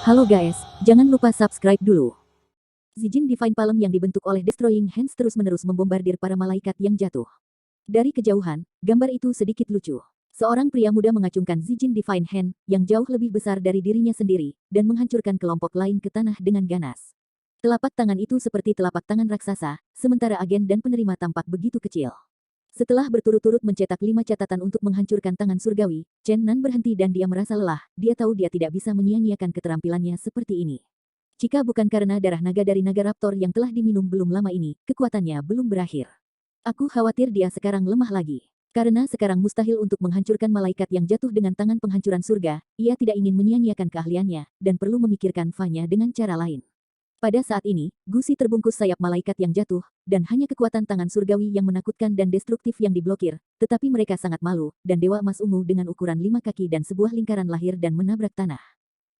Halo guys, jangan lupa subscribe dulu. Zijin Divine Palm yang dibentuk oleh Destroying Hands terus-menerus membombardir para malaikat yang jatuh. Dari kejauhan, gambar itu sedikit lucu. Seorang pria muda mengacungkan Zijin Divine Hand yang jauh lebih besar dari dirinya sendiri dan menghancurkan kelompok lain ke tanah dengan ganas. Telapak tangan itu seperti telapak tangan raksasa, sementara agen dan penerima tampak begitu kecil. Setelah berturut-turut mencetak 5 catatan untuk menghancurkan tangan surgawi, Chen Nan berhenti dan dia merasa lelah. Dia tahu dia tidak bisa menyia-nyiakan keterampilannya seperti ini. Jika bukan karena darah naga dari naga raptor yang telah diminum belum lama ini, kekuatannya belum berakhir. Aku khawatir dia sekarang lemah lagi. Karena sekarang mustahil untuk menghancurkan malaikat yang jatuh dengan tangan penghancuran surga, ia tidak ingin menyia-nyiakan keahliannya, dan perlu memikirkan Fa-nya dengan cara lain. Pada saat ini, gusi terbungkus sayap malaikat yang jatuh, dan hanya kekuatan tangan surgawi yang menakutkan dan destruktif yang diblokir, tetapi mereka sangat malu, dan Dewa Emas Ungu dengan ukuran 5 kaki dan sebuah lingkaran lahir dan menabrak tanah.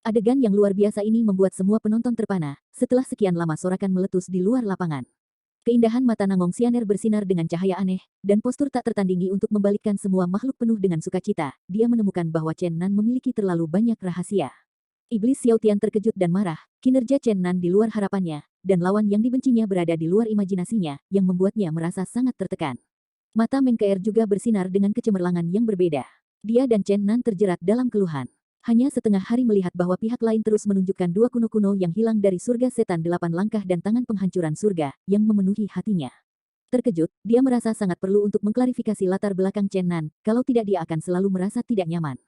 Adegan yang luar biasa ini membuat semua penonton terpana, setelah sekian lama sorakan meletus di luar lapangan. Keindahan mata Nangong Xianer bersinar dengan cahaya aneh, dan postur tak tertandingi untuk membalikkan semua makhluk penuh dengan sukacita. Dia menemukan bahwa Chen Nan memiliki terlalu banyak rahasia. Iblis Xiao Tian terkejut dan marah, kinerja Chen Nan di luar harapannya, dan lawan yang dibencinya berada di luar imajinasinya, yang membuatnya merasa sangat tertekan. Mata Meng Keer juga bersinar dengan kecemerlangan yang berbeda. Dia dan Chen Nan terjerat dalam keluhan. Hanya setengah hari melihat bahwa pihak lain terus menunjukkan dua kuno-kuno yang hilang dari surga setan 8 langkah dan tangan penghancuran surga, yang memenuhi hatinya. Terkejut, dia merasa sangat perlu untuk mengklarifikasi latar belakang Chen Nan, kalau tidak dia akan selalu merasa tidak nyaman.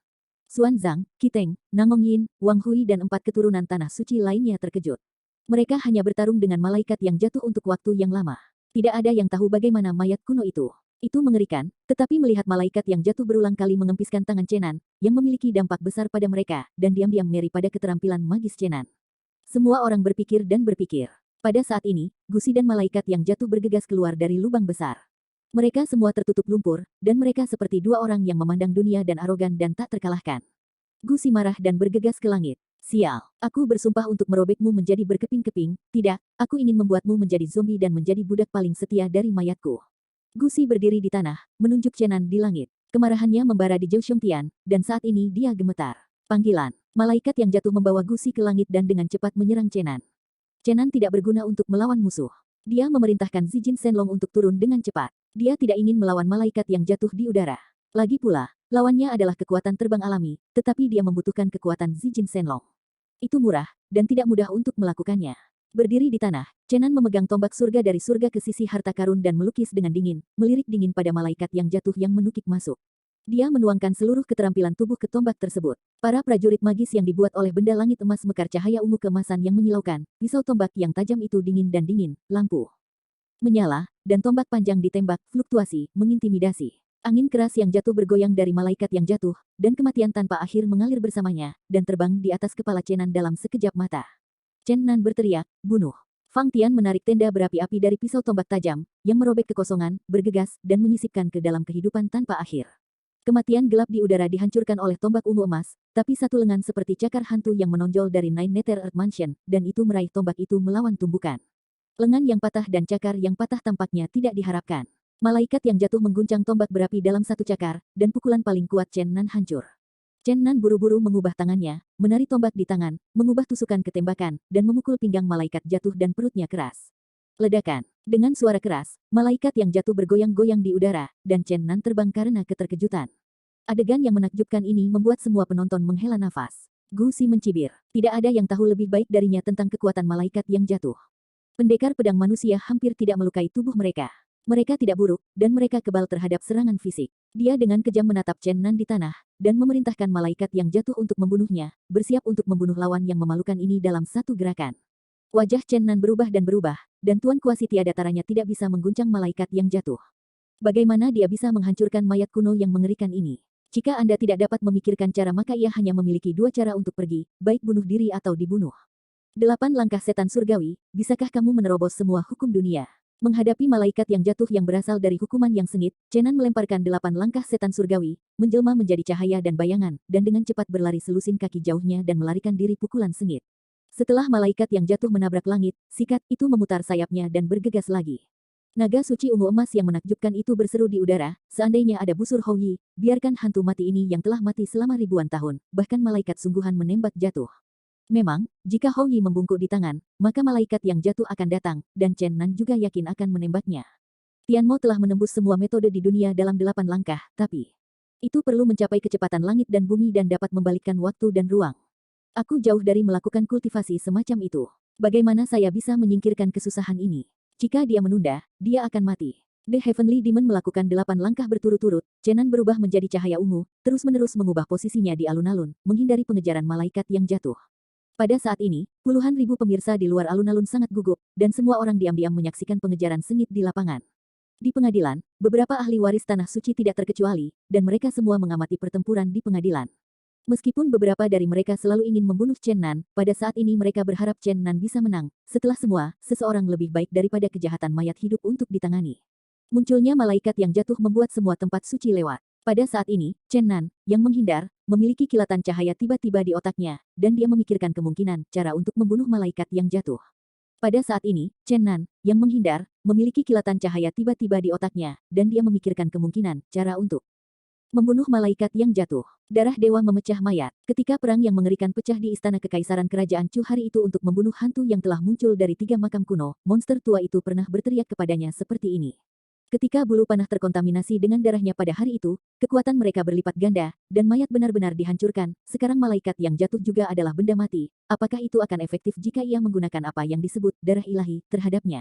Xuan Zhang, Qiteng, Nangong Yin, Wang Hui dan 4 keturunan tanah suci lainnya terkejut. Mereka hanya bertarung dengan malaikat yang jatuh untuk waktu yang lama. Tidak ada yang tahu bagaimana mayat kuno itu. Itu mengerikan, tetapi melihat malaikat yang jatuh berulang kali mengempiskan tangan Chenan, yang memiliki dampak besar pada mereka, dan diam-diam ngeri pada keterampilan magis Chenan. Semua orang berpikir dan berpikir. Pada saat ini, gusi dan malaikat yang jatuh bergegas keluar dari lubang besar. Mereka semua tertutup lumpur, dan mereka seperti dua orang yang memandang dunia dan arogan dan tak terkalahkan. Gusi marah dan bergegas ke langit. Sial, aku bersumpah untuk merobekmu menjadi berkeping-keping, tidak, aku ingin membuatmu menjadi zombie dan menjadi budak paling setia dari mayatku. Gusi berdiri di tanah, menunjuk Chenan di langit. Kemarahannya membara di Zhou Xiongtian, dan saat ini dia gemetar. Panggilan, malaikat yang jatuh membawa Gusi ke langit dan dengan cepat menyerang Chenan. Chenan tidak berguna untuk melawan musuh. Dia memerintahkan Zijin Shenlong untuk turun dengan cepat. Dia tidak ingin melawan malaikat yang jatuh di udara. Lagi pula, lawannya adalah kekuatan terbang alami, tetapi dia membutuhkan kekuatan Zijin Shenlong. Itu murah, dan tidak mudah untuk melakukannya. Berdiri di tanah, Chenan memegang tombak surga dari surga ke sisi harta karun dan melukis dengan dingin, melirik dingin pada malaikat yang jatuh yang menukik masuk. Dia menuangkan seluruh keterampilan tubuh ke tombak tersebut. Para prajurit magis yang dibuat oleh benda langit emas mekar cahaya ungu keemasan yang menyilaukan, pisau tombak yang tajam itu dingin dan dingin, lampu menyala, dan tombak panjang ditembak, fluktuasi, mengintimidasi. Angin keras yang jatuh bergoyang dari malaikat yang jatuh, dan kematian tanpa akhir mengalir bersamanya, dan terbang di atas kepala Chenan dalam sekejap mata. Chenan berteriak, bunuh. Fang Tian menarik tenda berapi-api dari pisau tombak tajam, yang merobek kekosongan, bergegas, dan menyisipkan ke dalam kehidupan tanpa akhir. Kematian gelap di udara dihancurkan oleh tombak ungu emas, tapi satu lengan seperti cakar hantu yang menonjol dari Nine Nether Earth Mansion, dan itu meraih tombak itu melawan tumbukan. Lengan yang patah dan cakar yang patah tampaknya tidak diharapkan. Malaikat yang jatuh mengguncang tombak berapi dalam satu cakar, dan pukulan paling kuat Chen Nan hancur. Chen Nan buru-buru mengubah tangannya, menari tombak di tangan, mengubah tusukan ke tembakan, dan memukul pinggang malaikat jatuh dan perutnya keras. Ledakan. Dengan suara keras, malaikat yang jatuh bergoyang-goyang di udara, dan Chen Nan terbang karena keterkejutan. Adegan yang menakjubkan ini membuat semua penonton menghela nafas. Gu Si mencibir. Tidak ada yang tahu lebih baik darinya tentang kekuatan malaikat yang jatuh. Pendekar pedang manusia hampir tidak melukai tubuh mereka. Mereka tidak buruk, dan mereka kebal terhadap serangan fisik. Dia dengan kejam menatap Chen Nan di tanah, dan memerintahkan malaikat yang jatuh untuk membunuhnya, bersiap untuk membunuh lawan yang memalukan ini dalam satu gerakan. Wajah Chen Nan berubah, dan Tuan Kuasi tiada taranya tidak bisa mengguncang malaikat yang jatuh. Bagaimana dia bisa menghancurkan mayat kuno yang mengerikan ini? Jika Anda tidak dapat memikirkan cara maka ia hanya memiliki dua cara untuk pergi, baik bunuh diri atau dibunuh. 8 langkah setan surgawi, bisakah kamu menerobos semua hukum dunia? Menghadapi malaikat yang jatuh yang berasal dari hukuman yang sengit, Chenan melemparkan 8 langkah setan surgawi, menjelma menjadi cahaya dan bayangan, dan dengan cepat berlari selusin kaki jauhnya dan melarikan diri pukulan sengit. Setelah malaikat yang jatuh menabrak langit, sikat itu memutar sayapnya dan bergegas lagi. Naga suci ungu emas yang menakjubkan itu berseru di udara, seandainya ada busur Houyi, biarkan hantu mati ini yang telah mati selama ribuan tahun, bahkan malaikat sungguhan menembak jatuh. Memang, jika Hou Yi membungkuk di tangan, maka malaikat yang jatuh akan datang, dan Chen Nan juga yakin akan menembaknya. Tian Mo telah menembus semua metode di dunia dalam 8 langkah, tapi itu perlu mencapai kecepatan langit dan bumi dan dapat membalikkan waktu dan ruang. Aku jauh dari melakukan kultivasi semacam itu. Bagaimana saya bisa menyingkirkan kesusahan ini? Jika dia menunda, dia akan mati. The Heavenly Demon melakukan 8 langkah berturut-turut, Chen Nan berubah menjadi cahaya ungu, terus-menerus mengubah posisinya di alun-alun, menghindari pengejaran malaikat yang jatuh. Pada saat ini, puluhan ribu pemirsa di luar alun-alun sangat gugup, dan semua orang diam-diam menyaksikan pengejaran sengit di lapangan. Di pengadilan, beberapa ahli waris tanah suci tidak terkecuali, dan mereka semua mengamati pertempuran di pengadilan. Meskipun beberapa dari mereka selalu ingin membunuh Chen Nan, pada saat ini mereka berharap Chen Nan bisa menang. Setelah semua, seseorang lebih baik daripada kejahatan mayat hidup untuk ditangani. Munculnya malaikat yang jatuh membuat semua tempat suci lewat. Pada saat ini, Chen Nan, yang menghindar, memiliki kilatan cahaya tiba-tiba di otaknya, dan dia memikirkan kemungkinan cara untuk membunuh malaikat yang jatuh. Pada saat ini, Chen Nan, yang menghindar, memiliki kilatan cahaya tiba-tiba di otaknya, dan dia memikirkan kemungkinan cara untuk membunuh malaikat yang jatuh. Darah dewa memecah mayat. Ketika perang yang mengerikan pecah di istana kekaisaran kerajaan Chu hari itu untuk membunuh hantu yang telah muncul dari 3 makam kuno, monster tua itu pernah berteriak kepadanya seperti ini. Ketika bulu panah terkontaminasi dengan darahnya pada hari itu, kekuatan mereka berlipat ganda, dan mayat benar-benar dihancurkan. Sekarang malaikat yang jatuh juga adalah benda mati. Apakah itu akan efektif jika ia menggunakan apa yang disebut darah ilahi terhadapnya?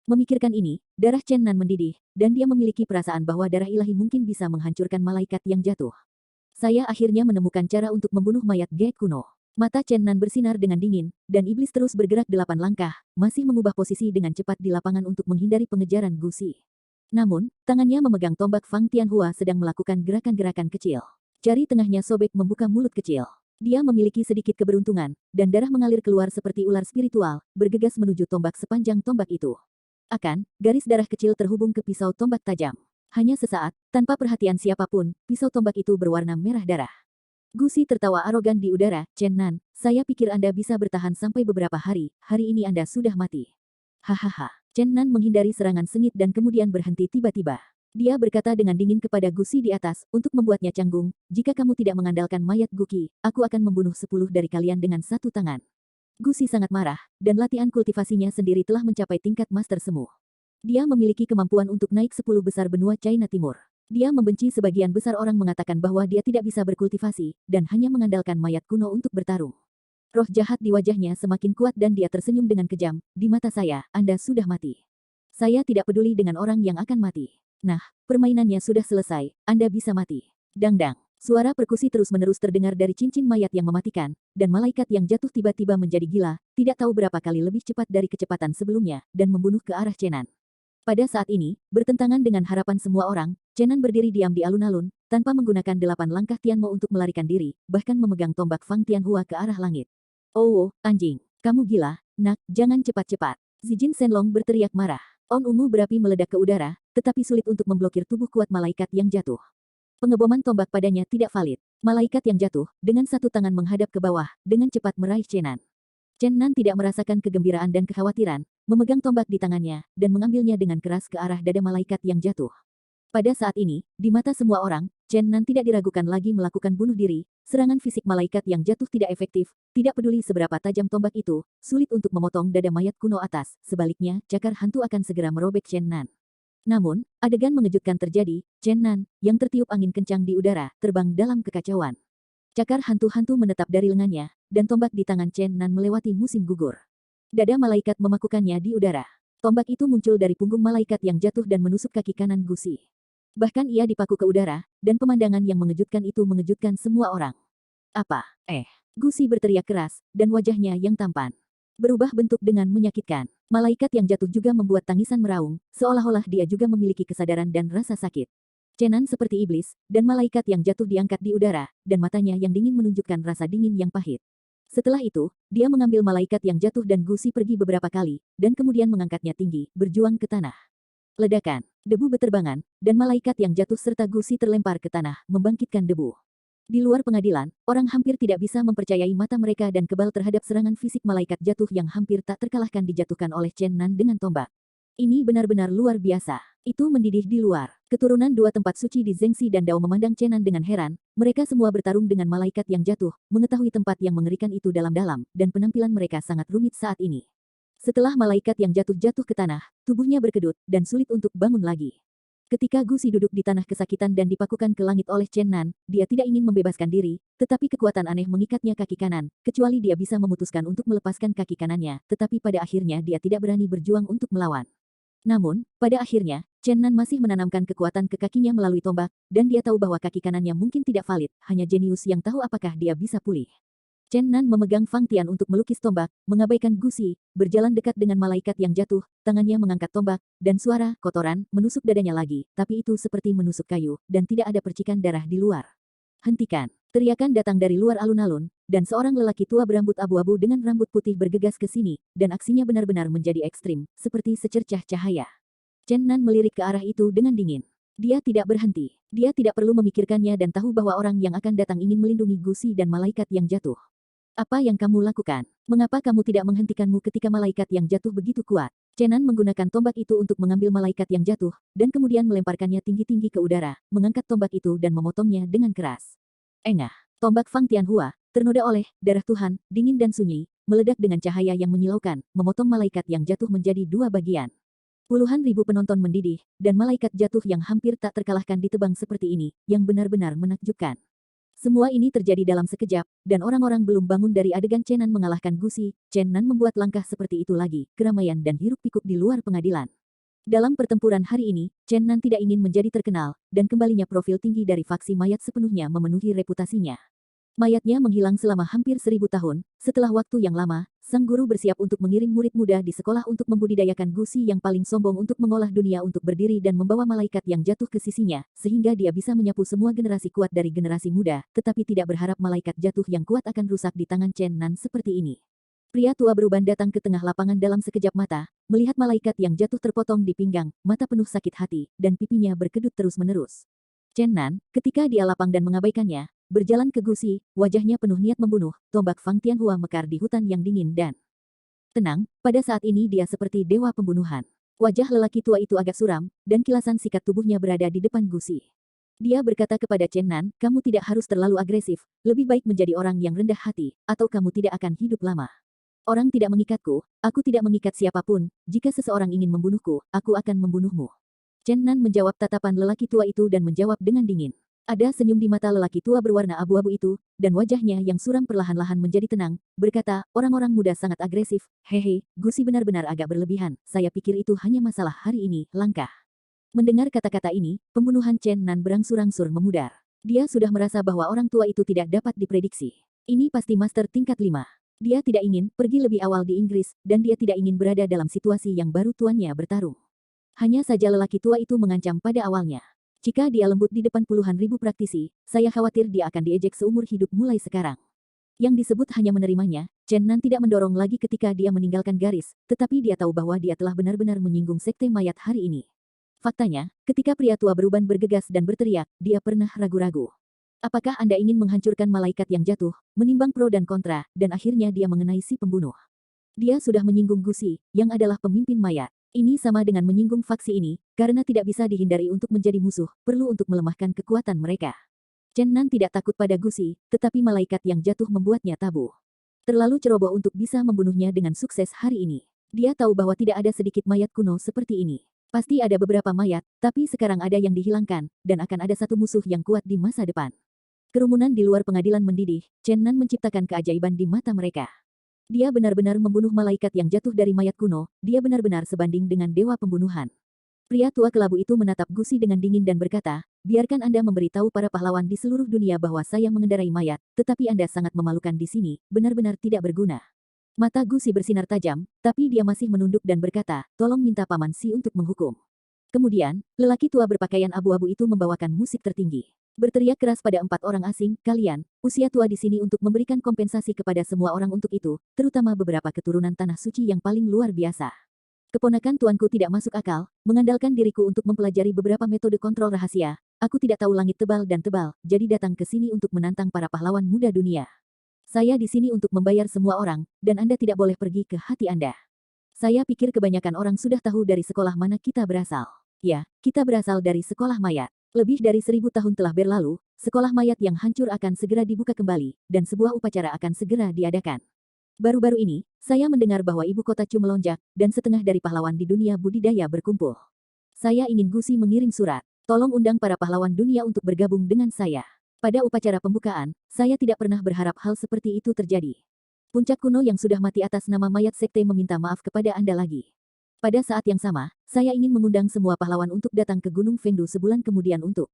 Memikirkan ini, darah Chen Nan mendidih, dan dia memiliki perasaan bahwa darah ilahi mungkin bisa menghancurkan malaikat yang jatuh. Saya akhirnya menemukan cara untuk membunuh mayat Ge kuno. Mata Chen Nan bersinar dengan dingin, dan iblis terus bergerak 8 langkah, masih mengubah posisi dengan cepat di lapangan untuk menghindari pengejaran Gu Si. Namun, tangannya memegang tombak Fang Tianhua sedang melakukan gerakan-gerakan kecil. Jari tengahnya sobek membuka mulut kecil. Dia memiliki sedikit keberuntungan, dan darah mengalir keluar seperti ular spiritual, bergegas menuju tombak sepanjang tombak itu. Garis darah kecil terhubung ke pisau tombak tajam. Hanya sesaat, tanpa perhatian siapapun, pisau tombak itu berwarna merah darah. Gu Si tertawa arogan di udara, Chen Nan, saya pikir Anda bisa bertahan sampai beberapa hari ini Anda sudah mati. Hahaha. Chen Nan menghindari serangan sengit dan kemudian berhenti tiba-tiba. Dia berkata dengan dingin kepada Gu Si di atas, untuk membuatnya canggung, jika kamu tidak mengandalkan mayat Gu Qi, aku akan membunuh 10 dari kalian dengan 1 tangan. Gu Si sangat marah, dan latihan kultivasinya sendiri telah mencapai tingkat master semu. Dia memiliki kemampuan untuk naik 10 besar benua China Timur. Dia membenci sebagian besar orang mengatakan bahwa dia tidak bisa berkultivasi, dan hanya mengandalkan mayat kuno untuk bertarung. Roh jahat di wajahnya semakin kuat dan dia tersenyum dengan kejam. Di mata saya, Anda sudah mati. Saya tidak peduli dengan orang yang akan mati. Nah, permainannya sudah selesai, Anda bisa mati. Dang-dang. Suara perkusi terus-menerus terdengar dari cincin mayat yang mematikan, dan malaikat yang jatuh tiba-tiba menjadi gila, tidak tahu berapa kali lebih cepat dari kecepatan sebelumnya, dan membunuh ke arah Chen Nan. Pada saat ini, bertentangan dengan harapan semua orang, Chen Nan berdiri diam di alun-alun, tanpa menggunakan 8 langkah Tian Mo untuk melarikan diri, bahkan memegang tombak Fang Tianhua ke arah langit. Oh, anjing. Kamu gila, nak, jangan cepat-cepat. Zijin Shenlong berteriak marah. On ungu berapi meledak ke udara, tetapi sulit untuk memblokir tubuh kuat malaikat yang jatuh. Pengeboman tombak padanya tidak valid. Malaikat yang jatuh, dengan 1 tangan menghadap ke bawah, dengan cepat meraih Chen Nan. Chen Nan tidak merasakan kegembiraan dan kekhawatiran, memegang tombak di tangannya, dan mengambilnya dengan keras ke arah dada malaikat yang jatuh. Pada saat ini, di mata semua orang, Chen Nan tidak diragukan lagi melakukan bunuh diri. Serangan fisik malaikat yang jatuh tidak efektif, tidak peduli seberapa tajam tombak itu, sulit untuk memotong dada mayat kuno atas. Sebaliknya, cakar hantu akan segera merobek Chen Nan. Namun, adegan mengejutkan terjadi. Chen Nan, yang tertiup angin kencang di udara, terbang dalam kekacauan. Cakar hantu-hantu menetap dari lengannya, dan tombak di tangan Chen Nan melewati musim gugur. Dada malaikat memakukannya di udara. Tombak itu muncul dari punggung malaikat yang jatuh dan menusuk kaki kanan Gu Si. Bahkan ia dipaku ke udara, dan pemandangan yang mengejutkan itu mengejutkan semua orang. Apa? Gu Si berteriak keras, dan wajahnya yang tampan berubah bentuk dengan menyakitkan. Malaikat yang jatuh juga membuat tangisan meraung, seolah-olah dia juga memiliki kesadaran dan rasa sakit. Chen Nan seperti iblis, dan malaikat yang jatuh diangkat di udara, dan matanya yang dingin menunjukkan rasa dingin yang pahit. Setelah itu, dia mengambil malaikat yang jatuh dan Gu Si pergi beberapa kali, dan kemudian mengangkatnya tinggi, berjuang ke tanah. Ledakan, debu beterbangan, dan malaikat yang jatuh serta Gu Si terlempar ke tanah, membangkitkan debu. Di luar pengadilan, orang hampir tidak bisa mempercayai mata mereka dan kebal terhadap serangan fisik malaikat jatuh yang hampir tak terkalahkan dijatuhkan oleh Chen Nan dengan tombak. Ini benar-benar luar biasa. Itu mendidih di luar. Keturunan dua tempat suci di Zhengxi dan Dao memandang Chen Nan dengan heran. Mereka semua bertarung dengan malaikat yang jatuh, mengetahui tempat yang mengerikan itu dalam-dalam, dan penampilan mereka sangat rumit saat ini. Setelah malaikat yang jatuh ke tanah, tubuhnya berkedut, dan sulit untuk bangun lagi. Ketika Gu Xi duduk di tanah kesakitan dan dipakukan ke langit oleh Chen Nan, dia tidak ingin membebaskan diri, tetapi kekuatan aneh mengikatnya kaki kanan, kecuali dia bisa memutuskan untuk melepaskan kaki kanannya, tetapi pada akhirnya dia tidak berani berjuang untuk melawan. Namun, pada akhirnya, Chen Nan masih menanamkan kekuatan ke kakinya melalui tombak, dan dia tahu bahwa kaki kanannya mungkin tidak valid, hanya jenius yang tahu apakah dia bisa pulih. Chen Nan memegang Fang Tian untuk melukis tombak, mengabaikan Gu Xi, berjalan dekat dengan malaikat yang jatuh, tangannya mengangkat tombak, dan suara kotoran menusuk dadanya lagi, tapi itu seperti menusuk kayu, dan tidak ada percikan darah di luar. Hentikan! Teriakan datang dari luar alun-alun, dan seorang lelaki tua berambut abu-abu dengan rambut putih bergegas ke sini, dan aksinya benar-benar menjadi ekstrim, seperti secercah cahaya. Chen Nan melirik ke arah itu dengan dingin. Dia tidak berhenti. Dia tidak perlu memikirkannya dan tahu bahwa orang yang akan datang ingin melindungi Gu Xi dan malaikat yang jatuh. Apa yang kamu lakukan? Mengapa kamu tidak menghentikanmu ketika malaikat yang jatuh begitu kuat? Chen Nan menggunakan tombak itu untuk mengambil malaikat yang jatuh, dan kemudian melemparkannya tinggi-tinggi ke udara, mengangkat tombak itu dan memotongnya dengan keras. Engah! Tombak Fang Tianhua, ternoda oleh darah Tuhan, dingin dan sunyi, meledak dengan cahaya yang menyilaukan, memotong malaikat yang jatuh menjadi dua bagian. Puluhan ribu penonton mendidih, dan malaikat jatuh yang hampir tak terkalahkan ditebang seperti ini, yang benar-benar menakjubkan. Semua ini terjadi dalam sekejap, dan orang-orang belum bangun dari adegan Chen Nan mengalahkan Gu Xi. Chen Nan membuat langkah seperti itu lagi, keramaian dan hiruk-pikuk di luar pengadilan. Dalam pertempuran hari ini, Chen Nan tidak ingin menjadi terkenal, dan kembalinya profil tinggi dari faksi mayat sepenuhnya memenuhi reputasinya. Mayatnya menghilang selama hampir 1000 tahun, setelah waktu yang lama, sang guru bersiap untuk mengirim murid muda di sekolah untuk membudidayakan Gu Xi yang paling sombong untuk mengolah dunia untuk berdiri dan membawa malaikat yang jatuh ke sisinya, sehingga dia bisa menyapu semua generasi kuat dari generasi muda, tetapi tidak berharap malaikat jatuh yang kuat akan rusak di tangan Chen Nan seperti ini. Pria tua beruban datang ke tengah lapangan dalam sekejap mata, melihat malaikat yang jatuh terpotong di pinggang, mata penuh sakit hati, dan pipinya berkedut terus-menerus. Chen Nan, ketika dia lapang dan mengabaikannya, berjalan ke Gu Xi, wajahnya penuh niat membunuh, tombak Fang Tianhua mekar di hutan yang dingin dan tenang, pada saat ini dia seperti dewa pembunuhan. Wajah lelaki tua itu agak suram, dan kilasan sikat tubuhnya berada di depan Gu Xi. Dia berkata kepada Chen Nan, kamu tidak harus terlalu agresif, lebih baik menjadi orang yang rendah hati, atau kamu tidak akan hidup lama. Orang tidak mengikatku, aku tidak mengikat siapapun, jika seseorang ingin membunuhku, aku akan membunuhmu. Chen Nan menjawab tatapan lelaki tua itu dan menjawab dengan dingin. Ada senyum di mata lelaki tua berwarna abu-abu itu, dan wajahnya yang suram perlahan-lahan menjadi tenang, berkata, orang-orang muda sangat agresif, hehe, Gu Xi benar-benar agak berlebihan, saya pikir itu hanya masalah hari ini, langkah. Mendengar kata-kata ini, pembunuhan Chen Nan berangsur-angsur memudar. Dia sudah merasa bahwa orang tua itu tidak dapat diprediksi. Ini pasti master tingkat 5. Dia tidak ingin pergi lebih awal di Inggris, dan dia tidak ingin berada dalam situasi yang baru tuannya bertarung. Hanya saja lelaki tua itu mengancam pada awalnya. Jika dia lembut di depan puluhan ribu praktisi, saya khawatir dia akan diejek seumur hidup mulai sekarang. Yang disebut hanya menerimanya, Chen Nan tidak mendorong lagi ketika dia meninggalkan garis, tetapi dia tahu bahwa dia telah benar-benar menyinggung sekte mayat hari ini. Faktanya, ketika pria tua beruban bergegas dan berteriak, dia pernah ragu-ragu. Apakah Anda ingin menghancurkan malaikat yang jatuh, menimbang pro dan kontra, dan akhirnya dia mengenai si pembunuh. Dia sudah menyinggung Gu Xi, yang adalah pemimpin mayat. Ini sama dengan menyinggung faksi ini, karena tidak bisa dihindari untuk menjadi musuh, perlu untuk melemahkan kekuatan mereka. Chen Nan tidak takut pada Gu Xi, tetapi malaikat yang jatuh membuatnya tabu. Terlalu ceroboh untuk bisa membunuhnya dengan sukses hari ini. Dia tahu bahwa tidak ada sedikit mayat kuno seperti ini. Pasti ada beberapa mayat, tapi sekarang ada yang dihilangkan, dan akan ada satu musuh yang kuat di masa depan. Kerumunan di luar pengadilan mendidih, Chen Nan menciptakan keajaiban di mata mereka. Dia benar-benar membunuh malaikat yang jatuh dari mayat kuno, dia benar-benar sebanding dengan dewa pembunuhan. Pria tua kelabu itu menatap Gu Xi dengan dingin dan berkata, biarkan Anda memberitahu para pahlawan di seluruh dunia bahwa saya mengendarai mayat, tetapi Anda sangat memalukan di sini, benar-benar tidak berguna. Mata Gu Xi bersinar tajam, tapi dia masih menunduk dan berkata, tolong minta Paman Si untuk menghukum. Kemudian, lelaki tua berpakaian abu-abu itu membawakan musik tertinggi. Berteriak keras pada 4 orang asing, kalian, usia tua di sini untuk memberikan kompensasi kepada semua orang untuk itu, terutama beberapa keturunan tanah suci yang paling luar biasa. Keponakan tuanku tidak masuk akal, mengandalkan diriku untuk mempelajari beberapa metode kontrol rahasia, aku tidak tahu langit tebal dan tebal, jadi datang ke sini untuk menantang para pahlawan muda dunia. Saya di sini untuk membayar semua orang, dan Anda tidak boleh pergi ke hati Anda. Saya pikir kebanyakan orang sudah tahu dari sekolah mana kita berasal. Ya, kita berasal dari sekolah mayat. Lebih dari 1.000 tahun telah berlalu, sekolah mayat yang hancur akan segera dibuka kembali, dan sebuah upacara akan segera diadakan. Baru-baru ini, saya mendengar bahwa ibu kota Chu melonjak, dan setengah dari pahlawan di dunia budidaya berkumpul. Saya ingin Gusi mengirim surat. Tolong undang para pahlawan dunia untuk bergabung dengan saya. Pada upacara pembukaan, saya tidak pernah berharap hal seperti itu terjadi. Puncak kuno yang sudah mati atas nama mayat sekte meminta maaf kepada Anda lagi. Pada saat yang sama, saya ingin mengundang semua pahlawan untuk datang ke Gunung Fengdu sebulan kemudian untuk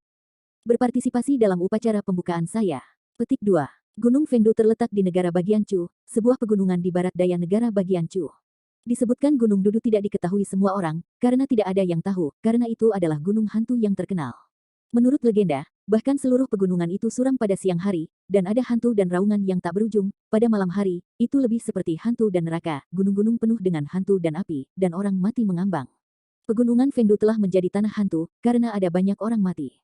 berpartisipasi dalam upacara pembukaan saya. Petik 2. Gunung Fengdu terletak di negara bagian Chu, sebuah pegunungan di barat daya negara bagian Chu. Disebutkan Gunung Dudu tidak diketahui semua orang, karena tidak ada yang tahu, karena itu adalah gunung hantu yang terkenal. Menurut legenda, bahkan seluruh pegunungan itu suram pada siang hari, dan ada hantu dan raungan yang tak berujung. Pada malam hari, itu lebih seperti hantu dan neraka, gunung-gunung penuh dengan hantu dan api, dan orang mati mengambang. Pegunungan Fengdu telah menjadi tanah hantu, karena ada banyak orang mati.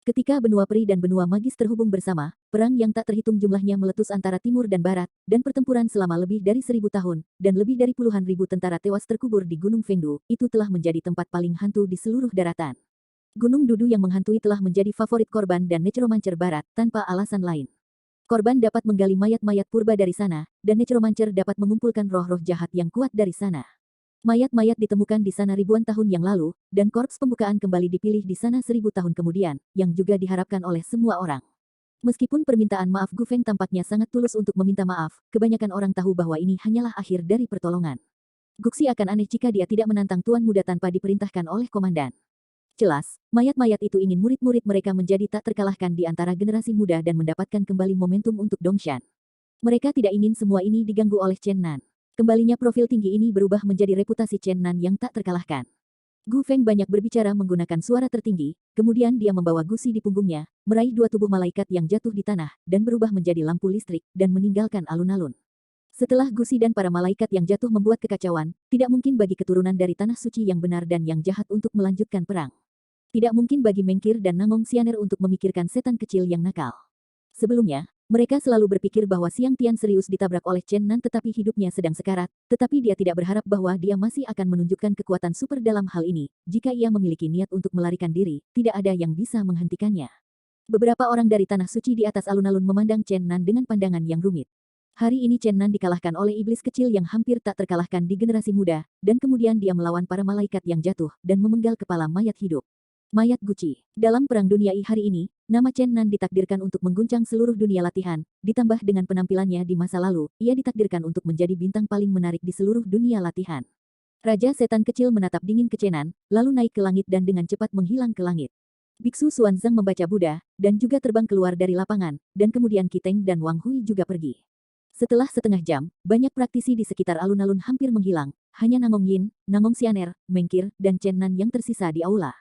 Ketika benua peri dan benua magis terhubung bersama, perang yang tak terhitung jumlahnya meletus antara timur dan barat, dan pertempuran selama lebih dari 1.000 tahun, dan lebih dari puluhan ribu tentara tewas terkubur di Gunung Fengdu, itu telah menjadi tempat paling hantu di seluruh daratan. Gunung Dudu yang menghantui telah menjadi favorit korban dan necromancer barat, tanpa alasan lain. Korban dapat menggali mayat-mayat purba dari sana, dan necromancer dapat mengumpulkan roh-roh jahat yang kuat dari sana. Mayat-mayat ditemukan di sana ribuan tahun yang lalu, dan korps pembukaan kembali dipilih di sana 1.000 tahun kemudian, yang juga diharapkan oleh semua orang. Meskipun permintaan maaf Gu Feng tampaknya sangat tulus untuk meminta maaf, kebanyakan orang tahu bahwa ini hanyalah akhir dari pertolongan. Guxi akan aneh jika dia tidak menantang Tuan Muda tanpa diperintahkan oleh komandan. Jelas, mayat-mayat itu ingin murid-murid mereka menjadi tak terkalahkan di antara generasi muda dan mendapatkan kembali momentum untuk Dongshan. Mereka tidak ingin semua ini diganggu oleh Chen Nan. Kembalinya profil tinggi ini berubah menjadi reputasi Chen Nan yang tak terkalahkan. Gu Feng banyak berbicara menggunakan suara tertinggi, kemudian dia membawa gusi di punggungnya, meraih dua tubuh malaikat yang jatuh di tanah, dan berubah menjadi lampu listrik, dan meninggalkan alun-alun. Setelah gusi dan para malaikat yang jatuh membuat kekacauan, tidak mungkin bagi keturunan dari tanah suci yang benar dan yang jahat untuk melanjutkan perang. Tidak mungkin bagi Mengkir dan Nangong Xianer untuk memikirkan setan kecil yang nakal. Sebelumnya, mereka selalu berpikir bahwa Xiang Tian serius ditabrak oleh Chen Nan tetapi hidupnya sedang sekarat, tetapi dia tidak berharap bahwa dia masih akan menunjukkan kekuatan super dalam hal ini. Jika ia memiliki niat untuk melarikan diri, tidak ada yang bisa menghentikannya. Beberapa orang dari tanah suci di atas alun-alun memandang Chen Nan dengan pandangan yang rumit. Hari ini Chen Nan dikalahkan oleh iblis kecil yang hampir tak terkalahkan di generasi muda, dan kemudian dia melawan para malaikat yang jatuh, dan memenggal kepala mayat hidup. Mayat Guci. Dalam Perang Dunia I hari ini, nama Chen Nan ditakdirkan untuk mengguncang seluruh dunia latihan, ditambah dengan penampilannya di masa lalu, ia ditakdirkan untuk menjadi bintang paling menarik di seluruh dunia latihan. Raja Setan Kecil menatap dingin ke Chen Nan, lalu naik ke langit dan dengan cepat menghilang ke langit. Biksu Xuanzang membaca Buddha, dan juga terbang keluar dari lapangan, dan kemudian Kiteng dan Wang Hui juga pergi. Setelah setengah jam, banyak praktisi di sekitar alun-alun hampir menghilang, hanya Nangong Yin, Nangong Xianer, Mengkir, dan Chen Nan yang tersisa di aula.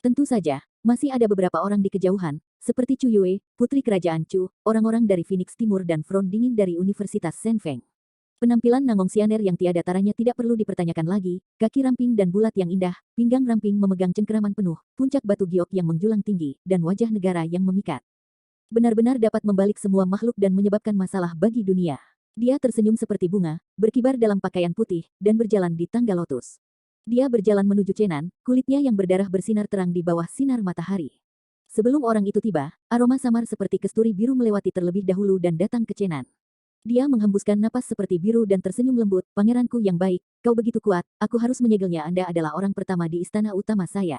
Tentu saja, masih ada beberapa orang di kejauhan, seperti Chu Yue, Putri Kerajaan Chu, orang-orang dari Phoenix Timur dan Front Dingin dari Universitas Senfeng. Penampilan Nangong Xianer yang tiada taranya tidak perlu dipertanyakan lagi, kaki ramping dan bulat yang indah, pinggang ramping memegang cengkeraman penuh, puncak batu giok yang menjulang tinggi, dan wajah negara yang memikat. Benar-benar dapat membalik semua makhluk dan menyebabkan masalah bagi dunia. Dia tersenyum seperti bunga, berkibar dalam pakaian putih, dan berjalan di tangga lotus. Dia berjalan menuju Chen Nan, kulitnya yang berdarah bersinar terang di bawah sinar matahari. Sebelum orang itu tiba, aroma samar seperti kesturi biru melewati terlebih dahulu dan datang ke Chen Nan. Dia menghembuskan napas seperti biru dan tersenyum lembut, "Pangeranku yang baik, kau begitu kuat, aku harus menyegelnya. Anda adalah orang pertama di istana utama saya."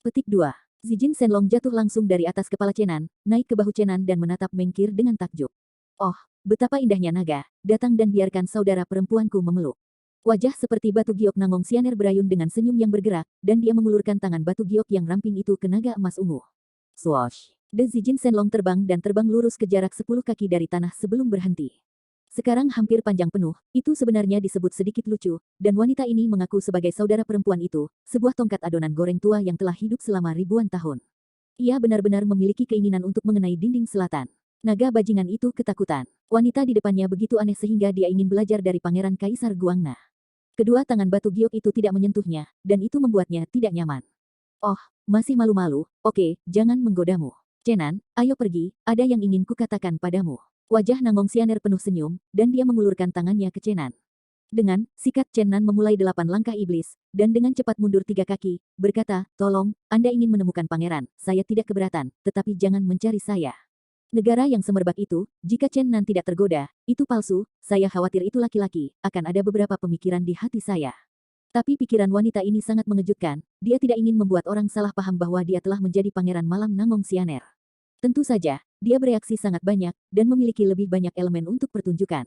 Petik 2. Zijin Shenlong jatuh langsung dari atas kepala Chen Nan, naik ke bahu Chen Nan dan menatap Mengkir dengan takjub. "Oh, betapa indahnya naga, datang dan biarkan saudara perempuanku memeluk." Wajah seperti batu giok Nangong Xianer berayun dengan senyum yang bergerak, dan dia mengulurkan tangan batu giok yang ramping itu ke naga emas ungu. Swoosh! The Zijin Shenlong terbang dan terbang lurus ke jarak 10 kaki dari tanah sebelum berhenti. Sekarang hampir panjang penuh, itu sebenarnya disebut sedikit lucu, dan wanita ini mengaku sebagai saudara perempuan itu, sebuah tongkat adonan goreng tua yang telah hidup selama ribuan tahun. Ia benar-benar memiliki keinginan untuk mengenai dinding selatan. Naga bajingan itu ketakutan. Wanita di depannya begitu aneh sehingga dia ingin belajar dari Pangeran Kaisar Guangna. Kedua tangan batu giok itu tidak menyentuhnya, dan itu membuatnya tidak nyaman. "Oh, masih malu-malu, oke, jangan menggodamu. Chen Nan, ayo pergi, ada yang ingin kukatakan padamu." Wajah Nangong Xianer penuh senyum, dan dia mengulurkan tangannya ke Chen Nan. Dengan sikat Chen Nan memulai 8 langkah iblis, dan dengan cepat mundur 3 kaki, berkata, tolong, Anda ingin menemukan pangeran, saya tidak keberatan, tetapi jangan mencari saya. Negara yang semerbak itu, jika Chen Nan tidak tergoda, itu palsu, saya khawatir itu laki-laki, akan ada beberapa pemikiran di hati saya. Tapi pikiran wanita ini sangat mengejutkan, dia tidak ingin membuat orang salah paham bahwa dia telah menjadi pangeran malam Nangong Xianer. Tentu saja, dia bereaksi sangat banyak, dan memiliki lebih banyak elemen untuk pertunjukan.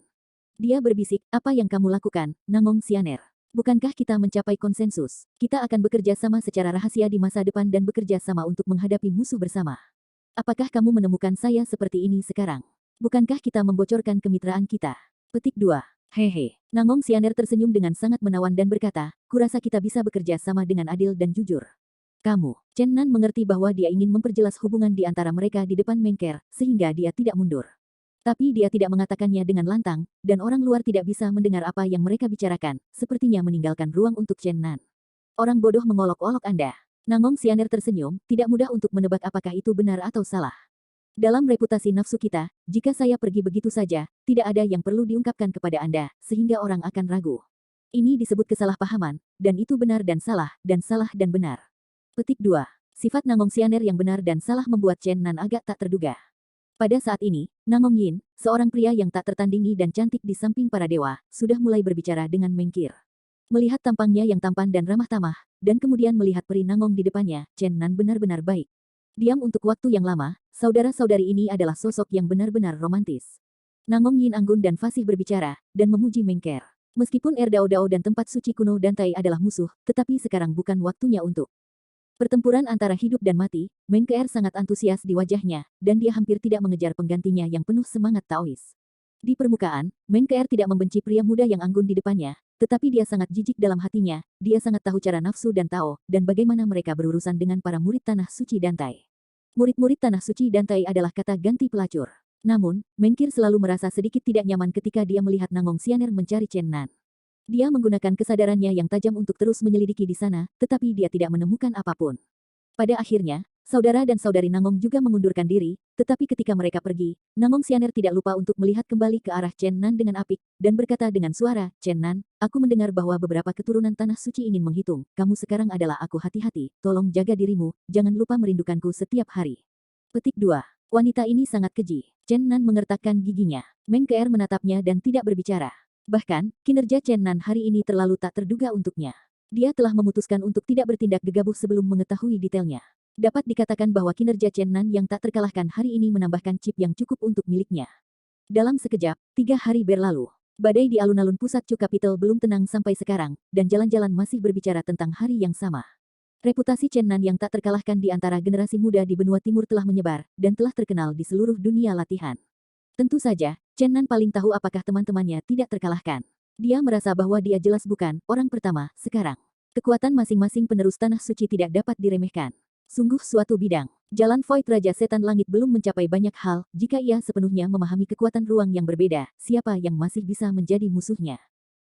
Dia berbisik, apa yang kamu lakukan, Nangong Xianer? Bukankah kita mencapai konsensus? Kita akan bekerja sama secara rahasia di masa depan dan bekerja sama untuk menghadapi musuh bersama. Apakah kamu menemukan saya seperti ini sekarang? Bukankah kita membocorkan kemitraan kita? Petik 2. Hehe. Nangong Xianer tersenyum dengan sangat menawan dan berkata, kurasa kita bisa bekerja sama dengan adil dan jujur. Kamu, Chen Nan mengerti bahwa dia ingin memperjelas hubungan di antara mereka di depan Mengker, sehingga dia tidak mundur. Tapi dia tidak mengatakannya dengan lantang, dan orang luar tidak bisa mendengar apa yang mereka bicarakan, sepertinya meninggalkan ruang untuk Chen Nan. Orang bodoh mengolok-olok Anda. Nangong Xianer tersenyum, tidak mudah untuk menebak apakah itu benar atau salah. Dalam reputasi nafsu kita, jika saya pergi begitu saja, tidak ada yang perlu diungkapkan kepada Anda, sehingga orang akan ragu. Ini disebut kesalahpahaman, dan itu benar dan salah dan benar. Petik 2. Sifat Nangong Xianer yang benar dan salah membuat Chen Nan agak tak terduga. Pada saat ini, Nangong Yin, seorang pria yang tak tertandingi dan cantik di samping para dewa, sudah mulai berbicara dengan Mengkir. Melihat tampangnya yang tampan dan ramah tamah, dan kemudian melihat peri Nangong di depannya, Chen Nan benar-benar baik. Diam untuk waktu yang lama, saudara-saudari ini adalah sosok yang benar-benar romantis. Nangong Yin anggun dan fasih berbicara, dan memuji Mengker. Meskipun Erdao Dao dan tempat suci kuno Dantai adalah musuh, tetapi sekarang bukan waktunya untuk pertempuran antara hidup dan mati. Mengker sangat antusias di wajahnya, dan dia hampir tidak mengejar penggantinya yang penuh semangat Taois. Di permukaan, Mengker tidak membenci pria muda yang anggun di depannya, tetapi dia sangat jijik dalam hatinya, dia sangat tahu cara nafsu dan Tao, dan bagaimana mereka berurusan dengan para murid Tanah Suci Dantai. Murid-murid Tanah Suci Dantai adalah kata ganti pelacur. Namun, Mengkir selalu merasa sedikit tidak nyaman ketika dia melihat Nangong Xianer mencari Chen Nan. Dia menggunakan kesadarannya yang tajam untuk terus menyelidiki di sana, tetapi dia tidak menemukan apapun. Pada akhirnya, saudara dan saudari Nangong juga mengundurkan diri, tetapi ketika mereka pergi, Nangong Xianer tidak lupa untuk melihat kembali ke arah Chen Nan dengan apik, dan berkata dengan suara, Chen Nan, aku mendengar bahwa beberapa keturunan Tanah Suci ingin menghitung, kamu sekarang adalah aku hati-hati, tolong jaga dirimu, jangan lupa merindukanku setiap hari. Petik 2. Wanita ini sangat keji. Chen Nan mengertakkan giginya. Mengker menatapnya dan tidak berbicara. Bahkan, kinerja Chen Nan hari ini terlalu tak terduga untuknya. Dia telah memutuskan untuk tidak bertindak gegabah sebelum mengetahui detailnya. Dapat dikatakan bahwa kinerja Chen Nan yang tak terkalahkan hari ini menambahkan chip yang cukup untuk miliknya. Dalam sekejap, 3 hari berlalu. Badai di alun-alun pusat Chu Capital belum tenang sampai sekarang, dan jalan-jalan masih berbicara tentang hari yang sama. Reputasi Chen Nan yang tak terkalahkan di antara generasi muda di benua timur telah menyebar, dan telah terkenal di seluruh dunia latihan. Tentu saja, Chen Nan paling tahu apakah teman-temannya tidak terkalahkan. Dia merasa bahwa dia jelas bukan orang pertama sekarang. Kekuatan masing-masing penerus Tanah Suci tidak dapat diremehkan. Sungguh suatu bidang. Jalan Void Raja Setan Langit belum mencapai banyak hal, jika ia sepenuhnya memahami kekuatan ruang yang berbeda, siapa yang masih bisa menjadi musuhnya.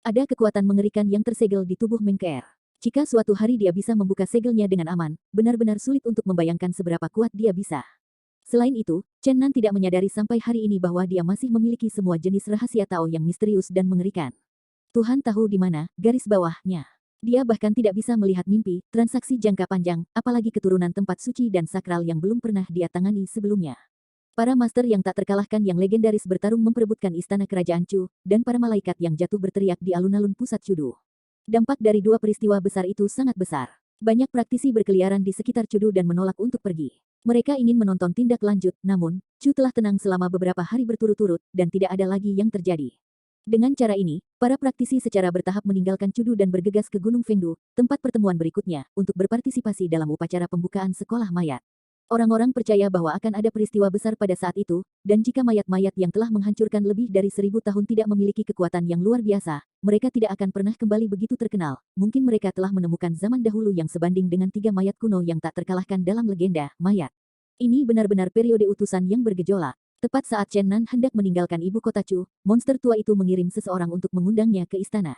Ada kekuatan mengerikan yang tersegel di tubuh Mengker. Jika suatu hari dia bisa membuka segelnya dengan aman, benar-benar sulit untuk membayangkan seberapa kuat dia bisa. Selain itu, Chen Nan tidak menyadari sampai hari ini bahwa dia masih memiliki semua jenis rahasia Tao yang misterius dan mengerikan. Tuhan tahu di mana garis bawahnya. Dia bahkan tidak bisa melihat mimpi, transaksi jangka panjang, apalagi keturunan tempat suci dan sakral yang belum pernah dia tangani sebelumnya. Para master yang tak terkalahkan yang legendaris bertarung memperebutkan istana kerajaan Chu, dan para malaikat yang jatuh berteriak di alun-alun pusat Chudu. Dampak dari dua peristiwa besar itu sangat besar. Banyak praktisi berkeliaran di sekitar Chudu dan menolak untuk pergi. Mereka ingin menonton tindak lanjut, namun, Chu telah tenang selama beberapa hari berturut-turut, dan tidak ada lagi yang terjadi. Dengan cara ini, para praktisi secara bertahap meninggalkan Chudu dan bergegas ke Gunung Fengdu, tempat pertemuan berikutnya, untuk berpartisipasi dalam upacara pembukaan sekolah mayat. Orang-orang percaya bahwa akan ada peristiwa besar pada saat itu, dan jika mayat-mayat yang telah menghancurkan lebih dari 1000 tahun tidak memiliki kekuatan yang luar biasa, mereka tidak akan pernah kembali begitu terkenal. Mungkin mereka telah menemukan zaman dahulu yang sebanding dengan 3 mayat kuno yang tak terkalahkan dalam legenda mayat. Ini benar-benar periode utusan yang bergejolak. Tepat saat Chen Nan hendak meninggalkan ibu kota Chu, monster tua itu mengirim seseorang untuk mengundangnya ke istana.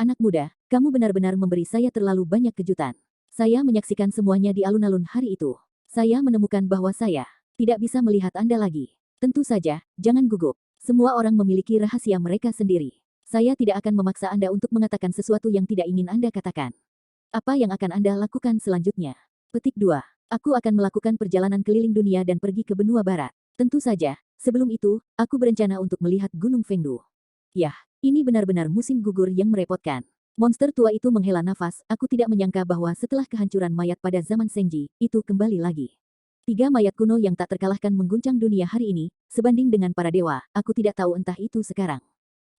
Anak muda, kamu benar-benar memberi saya terlalu banyak kejutan. Saya menyaksikan semuanya di alun-alun hari itu. Saya menemukan bahwa saya tidak bisa melihat Anda lagi. Tentu saja, jangan gugup. Semua orang memiliki rahasia mereka sendiri. Saya tidak akan memaksa Anda untuk mengatakan sesuatu yang tidak ingin Anda katakan. Apa yang akan Anda lakukan selanjutnya? Petik 2. Aku akan melakukan perjalanan keliling dunia dan pergi ke benua barat. Tentu saja, sebelum itu, aku berencana untuk melihat Gunung Fengdu. Yah, ini benar-benar musim gugur yang merepotkan. Monster tua itu menghela nafas, aku tidak menyangka bahwa setelah kehancuran mayat pada zaman Senji, itu kembali lagi. 3 mayat kuno yang tak terkalahkan mengguncang dunia hari ini, sebanding dengan para dewa, aku tidak tahu entah itu sekarang.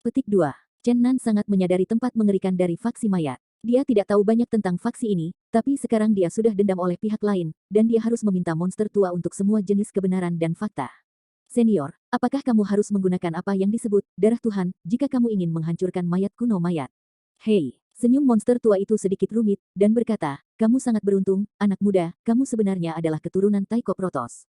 Petik 2. Chen Nan sangat menyadari tempat mengerikan dari faksi mayat. Dia tidak tahu banyak tentang faksi ini, tapi sekarang dia sudah dendam oleh pihak lain, dan dia harus meminta monster tua untuk semua jenis kebenaran dan fakta. Senior, apakah kamu harus menggunakan apa yang disebut darah Tuhan jika kamu ingin menghancurkan mayat kuno mayat? Hei, senyum monster tua itu sedikit rumit, dan berkata, kamu sangat beruntung, anak muda, kamu sebenarnya adalah keturunan Taiko Protos.